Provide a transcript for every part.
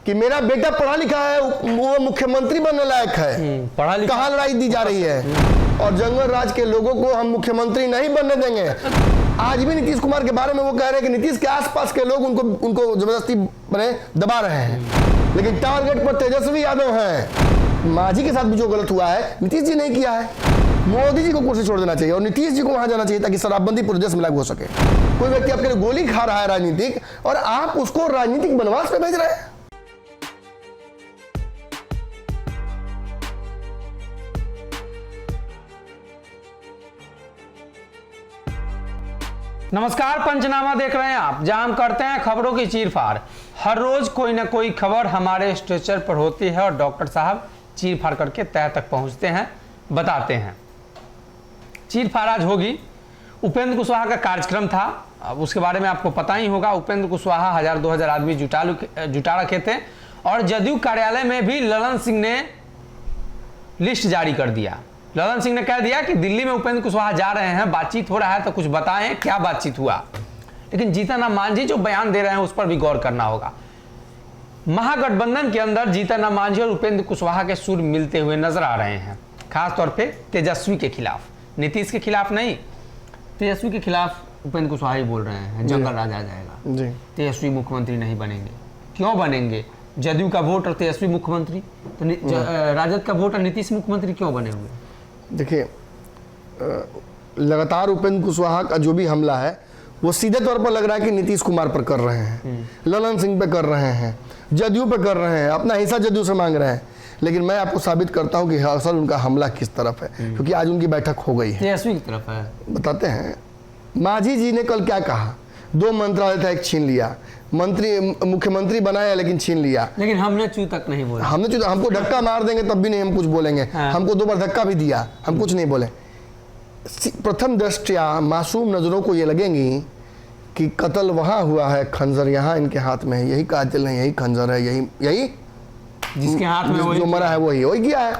कि मेरा बेटा पढ़ा लिखा है, वो मुख्यमंत्री बनने लायक है, पढ़ा लिखा, कहाँ लड़ाई दी जा रही है। और जंगल राज के लोगों को हम मुख्यमंत्री नहीं बनने देंगे। आज भी नीतीश कुमार के बारे में वो कह रहे हैं कि नीतीश के आसपास के लोग उनको जबरदस्ती बने दबा रहे हैं, लेकिन टारगेट पर तेजस्वी यादव हैं। मांझी के साथ भी जो गलत हुआ है नीतीश जी नहीं किया है। मोदी जी को कुर्सी छोड़ देना चाहिए और नीतीश जी को वहां जाना चाहिए ताकि शराबबंदी पूरे देश में लागू हो सके। कोई व्यक्ति आपके लिए गोली खा रहा है राजनीतिक, और आप उसको राजनीतिक वनवास पे भेज रहे हैं। नमस्कार, पंचनामा देख रहे हैं आप, जहां हम करते हैं खबरों की चीरफाड़। हर रोज कोई ना कोई खबर हमारे स्ट्रेचर पर होती है और डॉक्टर साहब चीरफाड़ करके तह तक पहुंचते हैं, बताते हैं। चीरफाड़ आज होगी। उपेंद्र कुशवाहा का कार्यक्रम था, अब उसके बारे में आपको पता ही होगा। उपेंद्र कुशवाहा 1000-2000 आदमी जुटा रखे थे और जदयू कार्यालय में भी ललन सिंह ने लिस्ट जारी कर दिया। ललन सिंह ने कह दिया कि दिल्ली में उपेंद्र कुशवाहा जा रहे हैं, बातचीत हो रहा है, तो कुछ बताएं क्या बातचीत हुआ। लेकिन जीतन राम मांझी जो बयान दे रहे हैं उस पर भी गौर करना होगा। महागठबंधन के अंदर जीतन राम मांझी और उपेंद्र कुशवाहा के सुर मिलते हुए नजर आ रहे हैं, खासतौर पे तेजस्वी के खिलाफ, नीतीश के खिलाफ नहीं, तेजस्वी के खिलाफ उपेंद्र कुशवाहा ही बोल रहे हैं जंगल राज आ जाएगा, तेजस्वी मुख्यमंत्री नहीं बनेंगे। क्यों बनेंगे? जदयू का वोट और तेजस्वी मुख्यमंत्री, तो राजद का वोट और नीतीश मुख्यमंत्री क्यों बने हुए? देखिए, लगातार उपेंद्र कुशवाहा का जो भी हमला है वो सीधे तौर पर लग रहा है कि नीतीश कुमार पर कर रहे हैं, ललन सिंह पे कर रहे हैं, जदयू पे कर रहे हैं, अपना हिस्सा जदयू से मांग रहे हैं। लेकिन मैं आपको साबित करता हूं कि असल उनका हमला किस तरफ है, क्योंकि आज उनकी बैठक हो गई है। तेजस्वी की तरफ है। बताते हैं। मांझी जी ने कल क्या कहा, 2 मंत्रालय था, एक छीन लिया, मुख्यमंत्री बनाया लेकिन छीन लिया। लेकिन हमने चू तक नहीं बोला, हमको धक्का मार देंगे तब भी नहीं हम कुछ बोलेंगे। हमको 2 बार धक्का भी दिया, हम कुछ नहीं बोले। प्रथम दृष्टया मासूम नजरों को ये लगेंगी कि कत्ल वहां हुआ है, खंजर यहाँ इनके हाथ में है, यही कातिल है, यही खंजर है, यही जिसके हाथ में जो मरा है वही किया है।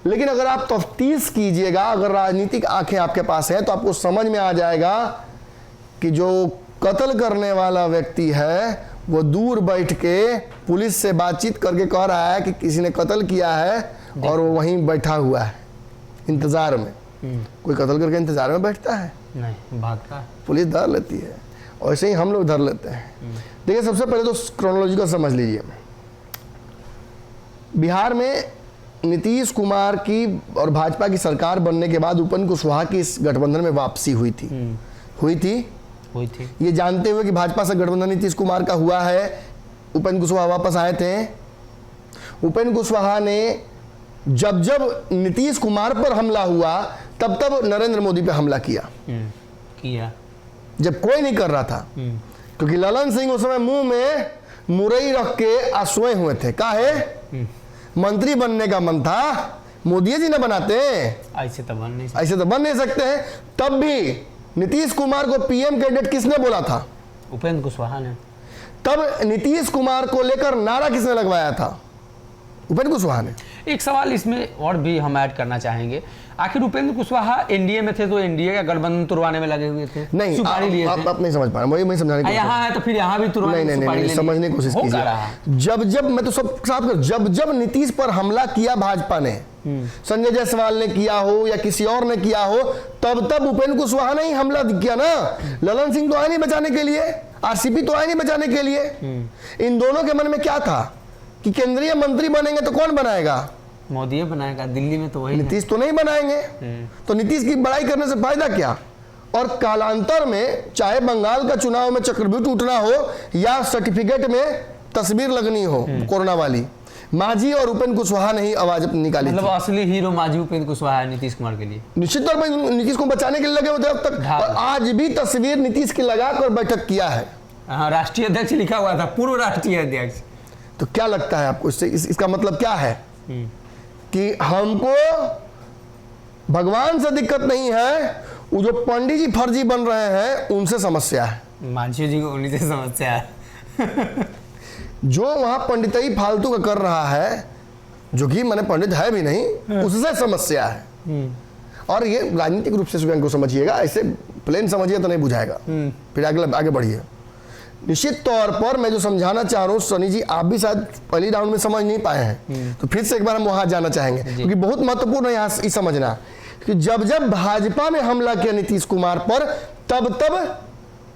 लेकिन अगर आप तफ्तीश कीजिएगा, अगर राजनीतिक आंखें आपके पास है, तो आपको समझ में आ जाएगा कि जो कत्ल करने वाला व्यक्ति है वो दूर बैठ के पुलिस से बातचीत करके कह रहा है कि किसी ने कत्ल किया है, और वो वहीं बैठा हुआ है इंतजार में। कोई कत्ल करके इंतजार में बैठता है? नहीं, भागता है। पुलिस धर लेती है, वैसे ही हम लोग धर लेते हैं। देखिए, सबसे पहले तो क्रोनोलॉजिकल समझ लीजिए। बिहार में नीतीश कुमार की और भाजपा की सरकार बनने के बाद उपेंद्र कुशवाहा की इस गठबंधन में वापसी हुई थी। ये जानते हुए कि भाजपा से गठबंधन नीतीश कुमार का हुआ है, उपेंद्र कुशवाहा वापस आए थे। उपेंद्र कुशवाहा ने जब नीतीश कुमार पर हमला हुआ तब नरेंद्र मोदी पे हमला किया जब कोई नहीं कर रहा था, क्योंकि ललन सिंह उस समय मुंह में मुरई रख के आश्वय हुए थे। काहे? मंत्री बनने का मन था, मोदी जी ने बनाते, ऐसे तो बन नहीं सकते हैं। तब भी नीतीश कुमार को पीएम कैंडिडेट किसने बोला था? उपेंद्र कुशवाहा ने। तब नीतीश कुमार को लेकर नारा किसने लगवाया था? उपेंद्र कुशवाहा ने। एक सवाल इसमें और भी हम ऐड करना चाहेंगे, आखिर उपेंद्र कुशवाहा एनडीए में थे तो एनडीए का गठबंधन तुड़वाने में लगे हुए थे? नहीं, आप नहीं समझ पा रहे, वही समझाने की यहाँ है तो फिर यहाँ भी तुड़वाने नहीं, समझने की कोशिश कीजिए। जब मैं तो सब साफ कर, जब नीतीश पर हमला किया भाजपा ने, संजय जायसवाल ने किया हो या किसी और ने किया हो, तब उपेंद्र कुशवाहा ने ही हमला किया ना। ललन सिंह तो आए नहीं बचाने के लिए, आरसीपी तो आए नहीं बचाने के लिए। इन दोनों के मन में क्या था कि केंद्रीय मंत्री बनेंगे तो कौन बनाएगा? मोदी बनाएगा, दिल्ली में तो वही, नीतीश तो नहीं बनाएंगे। तो नीतीश की बड़ाई करने से फायदा क्या? और कालांतर में चाहे बंगाल का चुनाव में चक्रव्यूह टूटना हो या सर्टिफिकेट में तस्वीर लगनी हो कोरोना वाली, मांझी और उपेंद्र कुशवाहा ने ही आवाज अपनी निकाली। मतलब असली हीरो मांझी उपेंद्र कुशवाहा है नीतीश कुमार के लिए। निश्चित तौर पर नीतीश को बचाने के लिए लगे होते अब तक, और आज भी तस्वीर नीतीश की लगाकर बैठक किया है। राष्ट्रीय अध्यक्ष लिखा हुआ था, पूर्व राष्ट्रीय अध्यक्ष। तो क्या लगता है आपको इसका मतलब क्या है? कि हमको भगवान से दिक्कत नहीं है, वो जो पंडित जी फर्जी बन रहे हैं उनसे समस्या है। मांझी जी को उन्हीं से समस्या है। जो वहां पंडितई फालतू का कर रहा है, जो कि मैंने पंडित है भी नहीं, उससे समस्या है। और ये राजनीतिक रूप से को समझिएगा, ऐसे प्लेन समझिए तो नहीं बुझाएगा, फिर आगे बढ़िए। निश्चित तौर पर मैं जो समझाना चाह रहा हूँ सनी जी, आप भी शायद पहली राउंड में समझ नहीं पाए हैं, तो फिर से एक बार हम वहां जाना चाहेंगे, क्योंकि बहुत महत्वपूर्ण है यहाँ ये समझना कि जब जब भाजपा ने हमला किया नीतीश कुमार पर, तब तब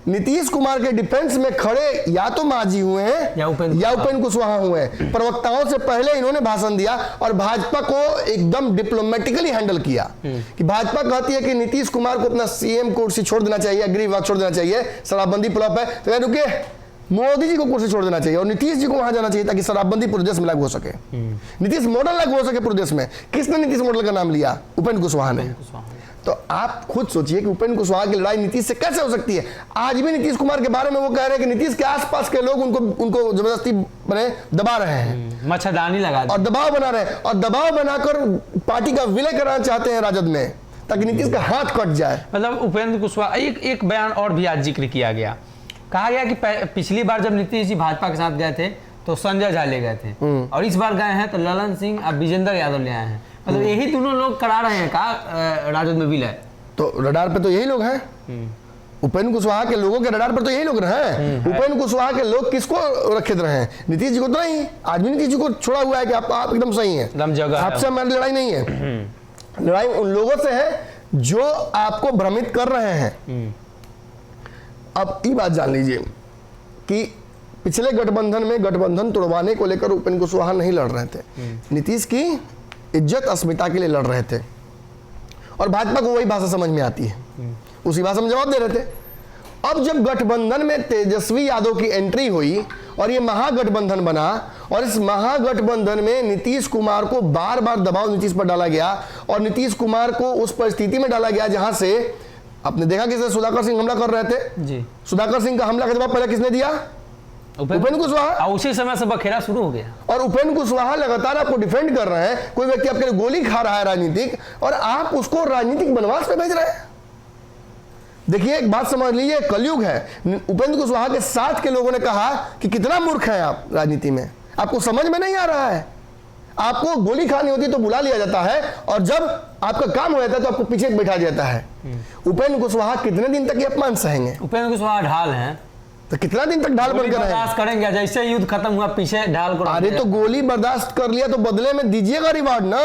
नीतीश कुमार के डिफेंस में खड़े या तो मांझी हुए हैं या उपेंद्र कुशवाहा हुए हैं। प्रवक्ताओं से पहले इन्होंने भाषण दिया और भाजपा को एकदम डिप्लोमेटिकली हैंडल किया कि भाजपा कहती है कि नीतीश कुमार को अपना सीएम कुर्सी छोड़ देना चाहिए, गृह विभाग छोड़ देना चाहिए, शराबबंदी फ्लॉप है, तो रुके मोदी जी को कुर्सी छोड़ देना चाहिए और नीतीश जी को वहां जाना चाहिए ताकि शराबबंदी पूरे देश में लागू हो सके, नीतीश मॉडल लागू हो सके पूरे देश में। किसने नीतीश मॉडल का नाम लिया? उपेंद्र कुशवाहा ने। तो आप खुद सोचिए कि उपेंद्र कुशवाहा की लड़ाई नीतीश से कैसे हो सकती है। आज भी नीतीश कुमार के बारे में वो कह रहे हैं कि नीतीश के आसपास के लोग उनको जबरदस्ती बने दबा रहे हैं, मच्छरदानी लगा और दबाव बना रहे हैं और दबाव बनाकर पार्टी का विलय कराना चाहते हैं राजद में ताकि नीतीश का हाथ कट जाए। मतलब उपेंद्र कुशवाहा एक बयान और भी आज जिक्र किया गया, कहा गया कि पिछली बार जब नीतीश जी भाजपा के साथ गए थे तो संजय झा ले गए थे और इस बार गए हैं तो ललन सिंह और विजेंद्र यादव ले आए हैं। मतलब यही दोनों लोग करा रहे हैं का राजद में विलय। तो रडार पे तो यही लोग हैं, उपेंद्र कुशवाहा के लोगों के रडार पर तो यही लोग रहे। उपेंद्र कुशवाहा के लोग किसको रखे रहे हैं? नीतीश जी को तो नहीं। आज भी नीतीश जी को छोड़ा हुआ है कि आप एकदम सही हैं, आपसे हमारी लड़ाई नहीं है, लड़ाई उन लोगों से है जो आपको भ्रमित कर रहे हैं। अब ये बात जान लीजिए कि पिछले गठबंधन में गठबंधन तोड़वाने को लेकर उपेंद्र कुशवाहा नहीं लड़ रहे थे, नीतीश की इज्जत अस्मिता के लिए लड़ रहे थे और भाजपा को वही भाषा समझ में आती है, उसी भाषा में जवाब दे रहे थे। अब जब गठबंधन में तेजस्वी यादव की एंट्री हुई और ये महागठबंधन बना और इस महागठबंधन में नीतीश कुमार को बार बार दबाव नीतीश पर डाला गया और नीतीश कुमार को उस परिस्थिति में डाला गया जहां से आपने देखा कि सुधाकर सिंह हमला कर रहे थे जी। सुधाकर सिंह का हमला का जवाब पहले किसने दिया? उपेंद्र कुशवाहा। उसी समय से बखेरा शुरू हो गया और उपेंद्र कुशवाहा लगातार आपको डिफेंड कर रहे हैं। कोई व्यक्ति आपके लिए गोली खा रहा है राजनीतिक और आप उसको राजनीतिक बनवास पे भेज रहे हैं। देखिए एक बात समझ लीजिए, कलयुग है। उपेंद्र कुशवाहा के साथ के लोगों ने कहा कि कितना मूर्ख है आप राजनीति में, आपको समझ में नहीं आ रहा है, आपको गोली खानी होती तो बुला लिया जाता है और जब आपका काम हो जाता है तो आपको पीछे बैठा जाता है। उपेंद्र कुशवाहा कितने दिन तक ये अपमान सहेंगे? उपेंद्र कुशवाहा ढाल हैं तो कितना दिन तक ढाल बनकर बर्दाश्त करेंगे? जैसे युद्ध खत्म हुआ पीछे ढाल को, अरे तो गोली बर्दाश्त कर लिया तो बदले में दीजिएगा रिवॉर्ड ना।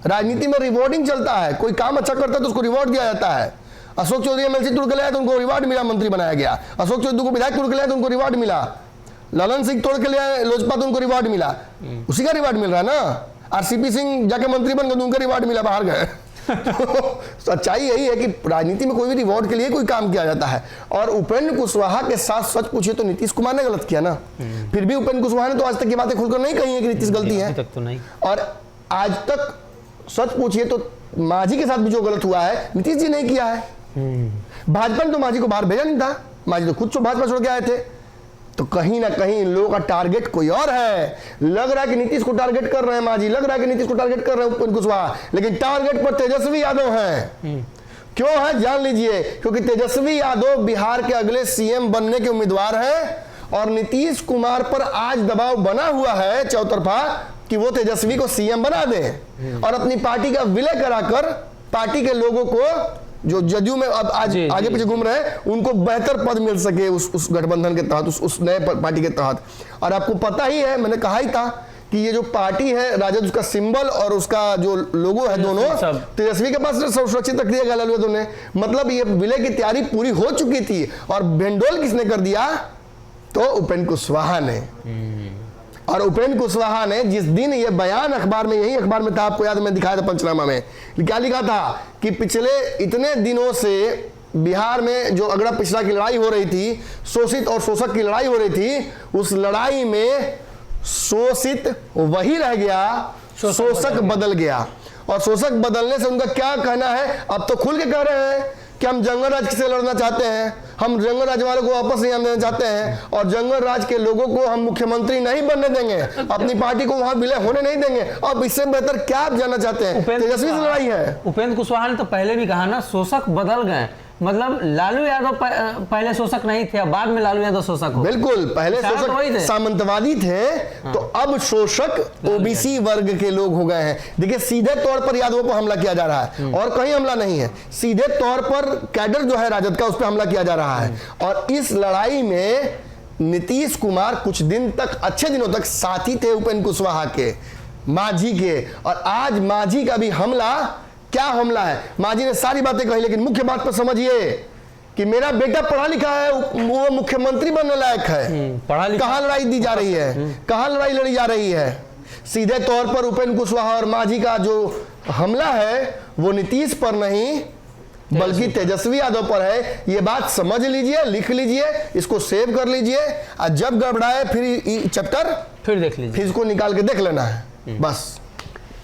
राजनीति में रिवॉर्डिंग चलता है, कोई काम अच्छा करता है तो उसको रिवॉर्ड दिया जाता है। अशोक चौधरी एमएलसी तोड़ के लाया तो उनको रिवॉर्ड मिला, मंत्री बनाया गया। अशोक चौधरी को विधायक तोड़ के लाया तो उनको रिवॉर्ड मिला। ललन सिंह तोड़ के लाया लोजपा तो उनको रिवॉर्ड मिला, उसी का रिवॉर्ड मिल रहा है ना। आरसीपी सिंह जाके मंत्री बन गए तो उनका रिवॉर्ड मिला, बाहर गए। तो सच्चाई यही है कि राजनीति में कोई भी रिवॉर्ड के लिए कोई काम किया जाता है। और उपेंद्र कुशवाहा के साथ सच पूछिए तो नीतीश कुमार ने गलत किया ना, फिर भी उपेंद्र कुशवाहा ने तो आज तक ये बातें खुलकर नहीं कही है कि नीतीश गलती है, तक तो नहीं। और आज तक सच पूछिए तो मांझी के साथ भी जो गलत हुआ है नीतीश जी नहीं किया है। भाजपा ने तो मांझी को बाहर भेजा नहीं था, मांझी तो खुद भाजपा छोड़ के आए थे। तो कहीं ना कहीं इन लोगों का टारगेट कोई और है। लग रहा है कि नीतीश को टारगेट कर रहे हैं मांझी, लग रहा है कि नीतीश को टारगेट कर रहे हैं उपेंद्र कुशवाहा, लेकिन टारगेट पर तेजस्वी यादव हैं। क्यों है जान लीजिए, क्योंकि तेजस्वी यादव बिहार के अगले सीएम बनने के उम्मीदवार हैं और नीतीश कुमार पर आज दबाव बना हुआ है चौतरफा कि वो तेजस्वी को सीएम बना दें और अपनी पार्टी का विलय कराकर पार्टी के लोगों को जो जदयू में अब आज आगे पीछे घूम रहे हैं उनको बेहतर पद मिल सके उस गठबंधन के तहत, उस नए पार्टी के तहत। और आपको पता ही है, मैंने कहा ही था कि ये जो पार्टी है राजद, उसका सिंबल और उसका जो लोगो है दोनों तेजस्वी के पास सुरक्षित रख दिया गया लालू यादव ने। मतलब ये विलय की तैयारी पूरी हो चुकी थी और भेंडोल किसने कर दिया? तो उपेंद्र कुशवाहा ने। और उपेंद्र कुशवाहा ने जिस दिन ये बयान अखबार में, यही अखबार में था, आपको याद, मैं दिखाया था पंचनामा में, क्या लिखा था कि पिछले इतने दिनों से बिहार में जो अगड़ा पिछड़ा की लड़ाई हो रही थी, शोषित और शोषक की लड़ाई हो रही थी, उस लड़ाई में शोषित वही रह गया, शोषक बदल गया। और शोषक बदलने से उनका क्या कहना है? अब तो खुल के कह रहे हैं कि हम जंगल राज से लड़ना चाहते हैं, हम जंगल राज वालों को वापस नहीं देना चाहते हैं और जंगल राज के लोगों को हम मुख्यमंत्री नहीं बनने देंगे, अपनी पार्टी को वहां विलय होने नहीं देंगे। अब इससे बेहतर क्या आप जानना चाहते हैं? तेजस्वी से लड़ाई है। उपेंद्र कुशवाहा ने तो पहले भी कहा ना, शोषक बदल गए। मतलब लालू यादव पहले शोषक नहीं थे, बाद में लालू यादव शोषक हो। बिल्कुल, पहले शोषक सामंतवादी थे तो अब शोषक ओबीसी वर्ग के लोग हो गए हैं। देखिए सीधे तौर पर यादवों पर हमला किया जा रहा है और कहीं हमला नहीं है, सीधे तौर पर कैडर जो है राजद का, उस पर हमला किया जा रहा है। और इस लड़ाई में नीतीश कुमार कुछ दिन तक, अच्छे दिनों तक साथी थे उपेंद्र कुशवाहा के, मांझी के, और आज मांझी का भी हमला, क्या हमला है? मांझी ने सारी बातें कही, लेकिन मुख्य बात पर समझिए कि मेरा बेटा पढ़ा लिखा है, वो मुख्यमंत्री बनने लायक है। पढ़ा लिखा, कहां लड़ाई दी जा रही है, कहां लड़ाई लड़ी जा रही है? सीधे तौर पर उपेंद्र कुशवाहा और मांझी का जो हमला है वो नीतीश पर नहीं बल्कि तेजस्वी यादव पर है। ये बात समझ लीजिए, लिख लीजिए, इसको सेव कर लीजिए, और जब गड़बड़ाए फिर चैप्टर फिर देख लीजिए, फिर इसको निकाल के देख लेना है बस।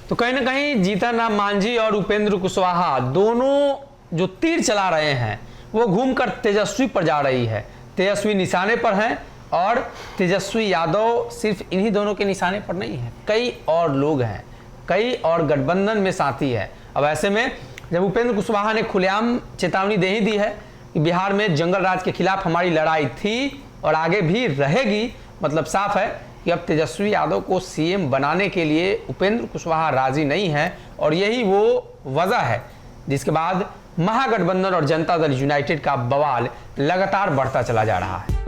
तो कहीं ना कहीं जीतन राम मांझी और उपेंद्र कुशवाहा दोनों जो तीर चला रहे हैं वो घूमकर तेजस्वी पर जा रही है। तेजस्वी निशाने पर हैं और तेजस्वी यादव सिर्फ इन्हीं दोनों के निशाने पर नहीं है, कई और लोग हैं, कई और गठबंधन में साथी है। अब ऐसे में जब उपेंद्र कुशवाहा ने खुलेआम चेतावनी दे ही दी है कि बिहार में जंगल राज के खिलाफ हमारी लड़ाई थी और आगे भी रहेगी, मतलब साफ है कि अब तेजस्वी यादव को सीएम बनाने के लिए उपेंद्र कुशवाहा राजी नहीं है, और यही वो वजह है जिसके बाद महागठबंधन और जनता दल यूनाइटेड का बवाल लगातार बढ़ता चला जा रहा है।